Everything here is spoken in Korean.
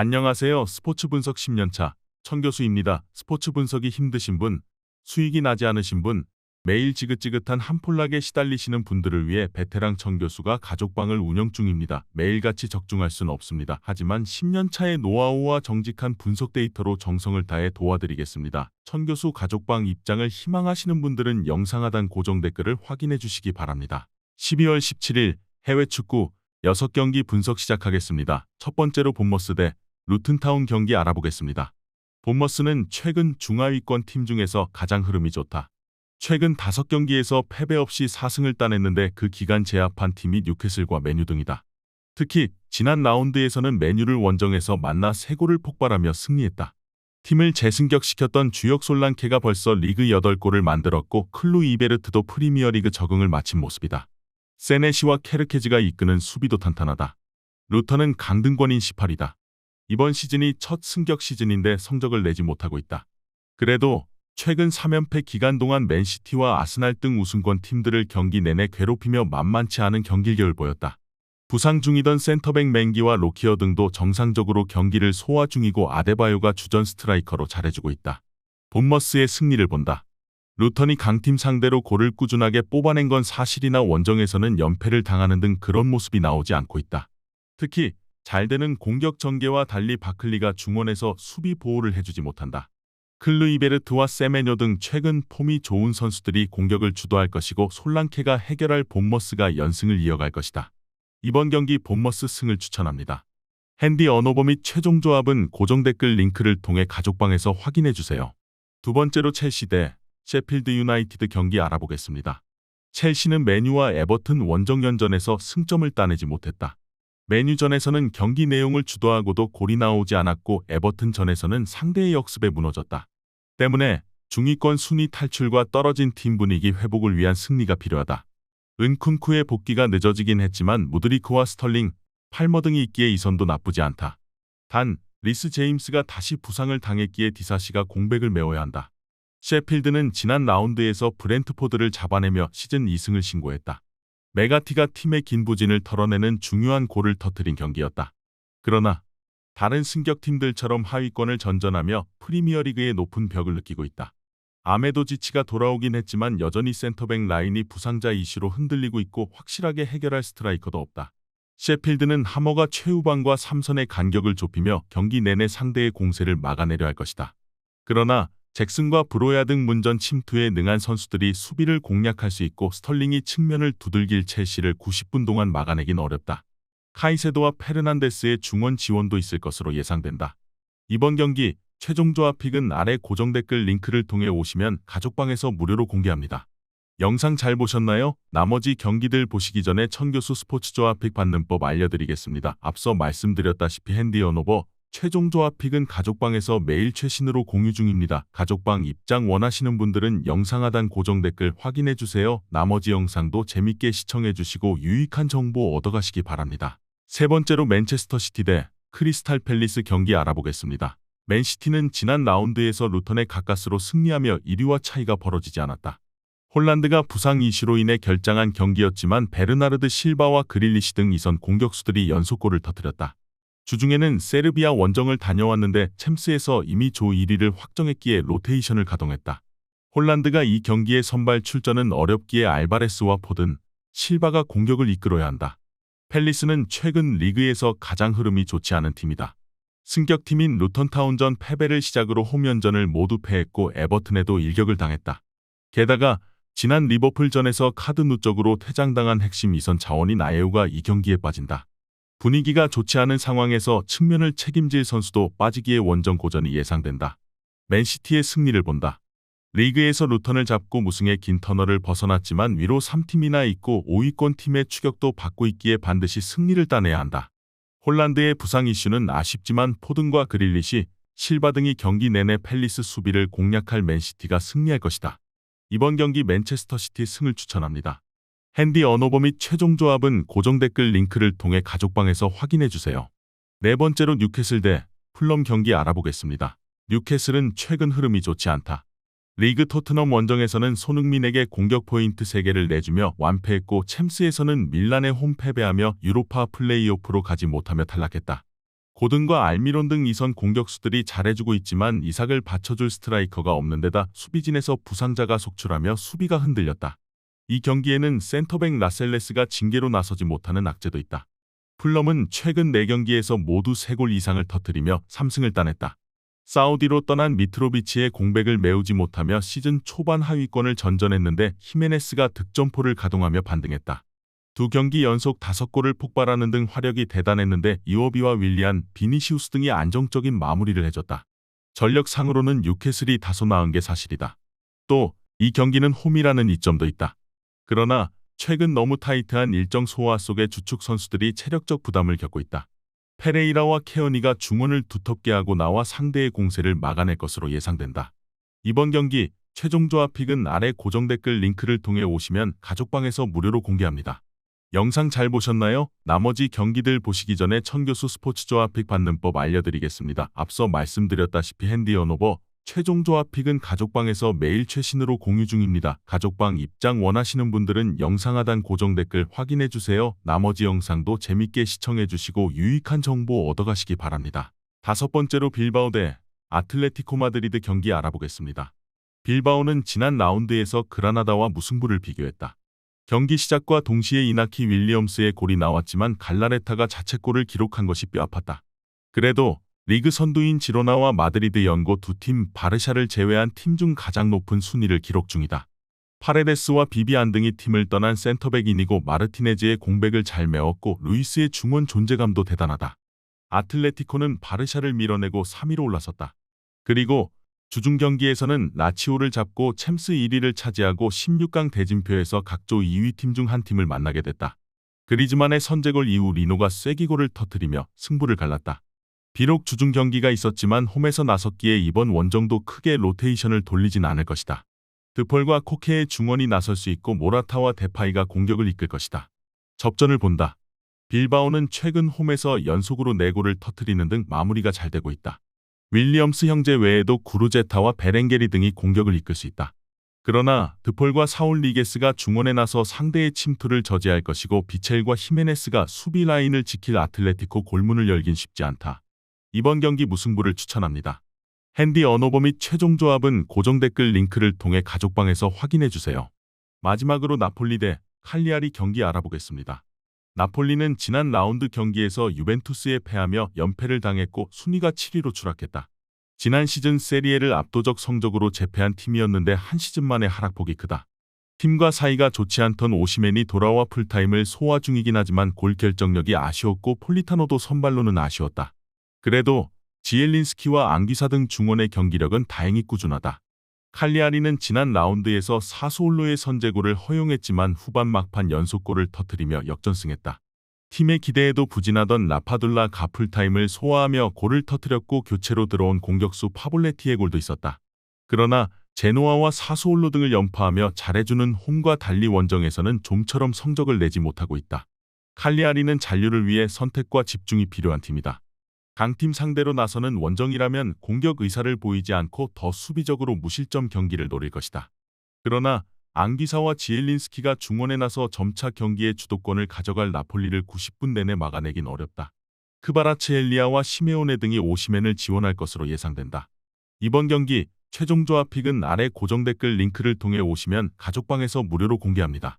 안녕하세요. 스포츠 분석 10년차 천교수입니다. 스포츠 분석이 힘드신 분, 수익이 나지 않으신 분, 매일 지긋지긋한 한폴락에 시달리시는 분들을 위해 베테랑 천교수가 가족방을 운영 중입니다. 매일같이 적중할 수는 없습니다. 하지만 10년차의 노하우와 정직한 분석 데이터로 정성을 다해 도와드리겠습니다. 천교수 가족방 입장을 희망하시는 분들은 영상 하단 고정 댓글을 확인해 주시기 바랍니다. 12월 17일 해외 축구 6경기 분석 시작하겠습니다. 첫 번째로 본머스 대 루튼타운 경기 알아보겠습니다. 본머스는 최근 중하위권 팀 중에서 가장 흐름이 좋다. 최근 5경기에서 패배 없이 4승을 따냈는데 그 기간 제압한 팀이 뉴캐슬과 메뉴 등이다. 특히 지난 라운드에서는 메뉴를 원정에서 만나 3골을 폭발하며 승리했다. 팀을 재승격시켰던 주역 솔랑케가 벌써 리그 8골을 만들었고 클루 이베르트도 프리미어리그 적응을 마친 모습이다. 세네시와 케르케즈가 이끄는 수비도 탄탄하다. 루턴은 강등권인 18이다. 이번 시즌이 첫 승격 시즌인데 성적을 내지 못하고 있다. 그래도 최근 3연패 기간 동안 맨시티와 아스날 등 우승권 팀들을 경기 내내 괴롭히며 만만치 않은 경기력을 보였다. 부상 중이던 센터백 맹기와 로키어 등도 정상적으로 경기를 소화 중이고 아데바요가 주전 스트라이커로 잘해주고 있다. 본머스의 승리를 본다. 루턴이 강팀 상대로 골을 꾸준하게 뽑아낸 건 사실이나 원정에서는 연패를 당하는 등 그런 모습이 나오지 않고 있다. 특히 잘 되는 공격 전개와 달리 바클리가 중원에서 수비 보호를 해주지 못한다. 클루이베르트와 세메뇨 등 최근 폼이 좋은 선수들이 공격을 주도할 것이고 솔랑케가 해결할 본머스가 연승을 이어갈 것이다. 이번 경기 본머스 승을 추천합니다. 핸디 언어버 및 최종 조합은 고정 댓글 링크를 통해 가족방에서 확인해주세요. 두 번째로 첼시 대 셰필드 유나이티드 경기 알아보겠습니다. 첼시는 메뉴와 에버튼 원정연전에서 승점을 따내지 못했다. 메뉴전에서는 경기 내용을 주도하고도 골이 나오지 않았고 에버튼전에서는 상대의 역습에 무너졌다. 때문에 중위권 순위 탈출과 떨어진 팀 분위기 회복을 위한 승리가 필요하다. 은쿤쿠의 복귀가 늦어지긴 했지만 무드리크와 스털링, 팔머 등이 있기에 이 선도 나쁘지 않다. 단 리스 제임스가 다시 부상을 당했기에 디사시가 공백을 메워야 한다. 셰필드는 지난 라운드에서 브렌트포드를 잡아내며 시즌 2승을 신고했다. 메가티가 팀의 긴 부진을 털어내는 중요한 골을 터뜨린 경기였다. 그러나 다른 승격팀들처럼 하위권을 전전하며 프리미어리그의 높은 벽을 느끼고 있다. 아메도지치가 돌아오긴 했지만 여전히 센터백 라인이 부상자 이슈로 흔들리고 있고 확실하게 해결할 스트라이커도 없다. 셰필드는 하머가 최후방과 3선의 간격을 좁히며 경기 내내 상대의 공세를 막아내려 할 것이다. 그러나 잭슨과 브로야 등 문전 침투에 능한 선수들이 수비를 공략할 수 있고 스털링이 측면을 두들길 첼시를 90분 동안 막아내긴 어렵다. 카이세도와 페르난데스의 중원 지원도 있을 것으로 예상된다. 이번 경기 최종 조합 픽은 아래 고정 댓글 링크를 통해 오시면 가족방에서 무료로 공개합니다. 영상 잘 보셨나요? 나머지 경기들 보시기 전에 천교수 스포츠 조합 픽 받는 법 알려드리겠습니다. 앞서 말씀드렸다시피 핸디 언어버 최종 조합 픽은 가족방에서 매일 최신으로 공유 중입니다. 가족방 입장 원하시는 분들은 영상 하단 고정 댓글 확인해주세요. 나머지 영상도 재밌게 시청해주시고 유익한 정보 얻어가시기 바랍니다. 세 번째로 맨체스터 시티 대 크리스탈 팰리스 경기 알아보겠습니다. 맨시티는 지난 라운드에서 루턴의 가까스로 승리하며 1위와 차이가 벌어지지 않았다. 홀란드가 부상 이슈로 인해 결장한 경기였지만 베르나르드 실바와 그릴리시 등 이선 공격수들이 연속골을 터뜨렸다. 주중에는 세르비아 원정을 다녀왔는데 챔스에서 이미 조 1위를 확정했기에 로테이션을 가동했다. 홀란드가 이 경기의 선발 출전은 어렵기에 알바레스와 포든, 실바가 공격을 이끌어야 한다. 팰리스는 최근 리그에서 가장 흐름이 좋지 않은 팀이다. 승격팀인 루턴타운전 패배를 시작으로 홈연전을 모두 패했고 에버튼에도 일격을 당했다. 게다가 지난 리버풀전에서 카드 누적으로 퇴장당한 핵심 이선 자원인 아예우가 이 경기에 빠진다. 분위기가 좋지 않은 상황에서 측면을 책임질 선수도 빠지기에 원정 고전이 예상된다. 맨시티의 승리를 본다. 리그에서 루턴을 잡고 무승의 긴 터널을 벗어났지만 위로 3팀이나 있고 5위권 팀의 추격도 받고 있기에 반드시 승리를 따내야 한다. 홀란드의 부상 이슈는 아쉽지만 포든과 그릴리시, 실바 등이 경기 내내 팰리스 수비를 공략할 맨시티가 승리할 것이다. 이번 경기 맨체스터 시티 승을 추천합니다. 핸디 언어버 및 최종 조합은 고정 댓글 링크를 통해 가족방에서 확인해주세요. 네 번째로 뉴캐슬 대 풀럼 경기 알아보겠습니다. 뉴캐슬은 최근 흐름이 좋지 않다. 리그 토트넘 원정에서는 손흥민에게 공격 포인트 3개를 내주며 완패했고 챔스에서는 밀란에 홈 패배하며 유로파 플레이오프로 가지 못하며 탈락했다. 고든과 알미론 등 2선 공격수들이 잘해주고 있지만 이삭을 받쳐줄 스트라이커가 없는 데다 수비진에서 부상자가 속출하며 수비가 흔들렸다. 이 경기에는 센터백 라셀레스가 징계로 나서지 못하는 악재도 있다. 풀럼은 최근 4경기에서 모두 3골 이상을 터뜨리며 3승을 따냈다. 사우디로 떠난 미트로비치의 공백을 메우지 못하며 시즌 초반 하위권을 전전했는데 히메네스가 득점포를 가동하며 반등했다. 2경기 연속 5골을 폭발하는 등 화력이 대단했는데 이워비와 윌리안, 비니시우스 등이 안정적인 마무리를 해줬다. 전력상으로는 뉴캐슬이 다소 나은 게 사실이다. 또 이 경기는 홈이라는 이점도 있다. 그러나 최근 너무 타이트한 일정 소화 속에 주축 선수들이 체력적 부담을 겪고 있다. 페레이라와 케어니가 중원을 두텁게 하고 나와 상대의 공세를 막아낼 것으로 예상된다. 이번 경기 최종 조합픽은 아래 고정 댓글 링크를 통해 오시면 가족방에서 무료로 공개합니다. 영상 잘 보셨나요? 나머지 경기들 보시기 전에 천교수 스포츠 조합픽 받는 법 알려드리겠습니다. 앞서 말씀드렸다시피 핸디 언오버 최종 조합픽은 가족방에서 매일 최신으로 공유 중입니다. 가족방 입장 원하시는 분들은 영상 하단 고정 댓글 확인해주세요. 나머지 영상도 재밌게 시청해주시고 유익한 정보 얻어가시기 바랍니다. 5번째로 빌바오 대 아틀레티코 마드리드 경기 알아보겠습니다. 빌바오는 지난 라운드에서 그라나다와 무승부를 비교했다. 경기 시작과 동시에 이나키 윌리엄스의 골이 나왔지만 갈라레타가 자책골을 기록한 것이 뼈아팠다. 그래도 리그 선두인 지로나와 마드리드 연고 2팀 바르샤를 제외한 팀 중 가장 높은 순위를 기록 중이다. 파레데스와 비비안 등이 팀을 떠난 센터백 이니고 마르티네즈의 공백을 잘 메웠고 루이스의 중원 존재감도 대단하다. 아틀레티코는 바르샤를 밀어내고 3위로 올라섰다. 그리고 주중 경기에서는 라치오를 잡고 챔스 1위를 차지하고 16강 대진표에서 각조 2위 팀 중 한 팀을 만나게 됐다. 그리즈만의 선제골 이후 리노가 쐐기골을 터뜨리며 승부를 갈랐다. 비록 주중 경기가 있었지만 홈에서 나섰기에 이번 원정도 크게 로테이션을 돌리진 않을 것이다. 드폴과 코케의 중원이 나설 수 있고 모라타와 데파이가 공격을 이끌 것이다. 접전을 본다. 빌바오는 최근 홈에서 연속으로 4골을 터뜨리는 등 마무리가 잘 되고 있다. 윌리엄스 형제 외에도 구르제타와 베렌게리 등이 공격을 이끌 수 있다. 그러나 드폴과 사울 리게스가 중원에 나서 상대의 침투를 저지할 것이고 비첼과 히메네스가 수비 라인을 지킬 아틀레티코 골문을 열긴 쉽지 않다. 이번 경기 무승부를 추천합니다. 핸디 언오버 및 최종 조합은 고정 댓글 링크를 통해 가족방에서 확인해주세요. 마지막으로 나폴리 대 칼리아리 경기 알아보겠습니다. 나폴리는 지난 라운드 경기에서 유벤투스에 패하며 연패를 당했고 순위가 7위로 추락했다. 지난 시즌 세리에를 압도적 성적으로 제패한 팀이었는데 한 시즌 만에 하락폭이 크다. 팀과 사이가 좋지 않던 오시멘이 돌아와 풀타임을 소화 중이긴 하지만 골 결정력이 아쉬웠고 폴리타노도 선발로는 아쉬웠다. 그래도 지엘린스키와 앙귀사 등 중원의 경기력은 다행히 꾸준하다. 칼리아리는 지난 라운드에서 사수올로의 선제골을 허용했지만 후반 막판 연속골을 터뜨리며 역전승했다. 팀의 기대에도 부진하던 라파둘라 가풀타임을 소화하며 골을 터뜨렸고 교체로 들어온 공격수 파볼레티의 골도 있었다. 그러나 제노아와 사수올로 등을 연파하며 잘해주는 홈과 달리 원정에서는 좀처럼 성적을 내지 못하고 있다. 칼리아리는 잔류를 위해 선택과 집중이 필요한 팀이다. 강팀 상대로 나서는 원정이라면 공격 의사를 보이지 않고 더 수비적으로 무실점 경기를 노릴 것이다. 그러나 앙귀사와 지엘린스키가 중원에 나서 점차 경기의 주도권을 가져갈 나폴리를 90분 내내 막아내긴 어렵다. 크바라츠엘리아와 시메오네 등이 오시멘을 지원할 것으로 예상된다. 이번 경기 최종 조합픽은 아래 고정 댓글 링크를 통해 오시면 가족방에서 무료로 공개합니다.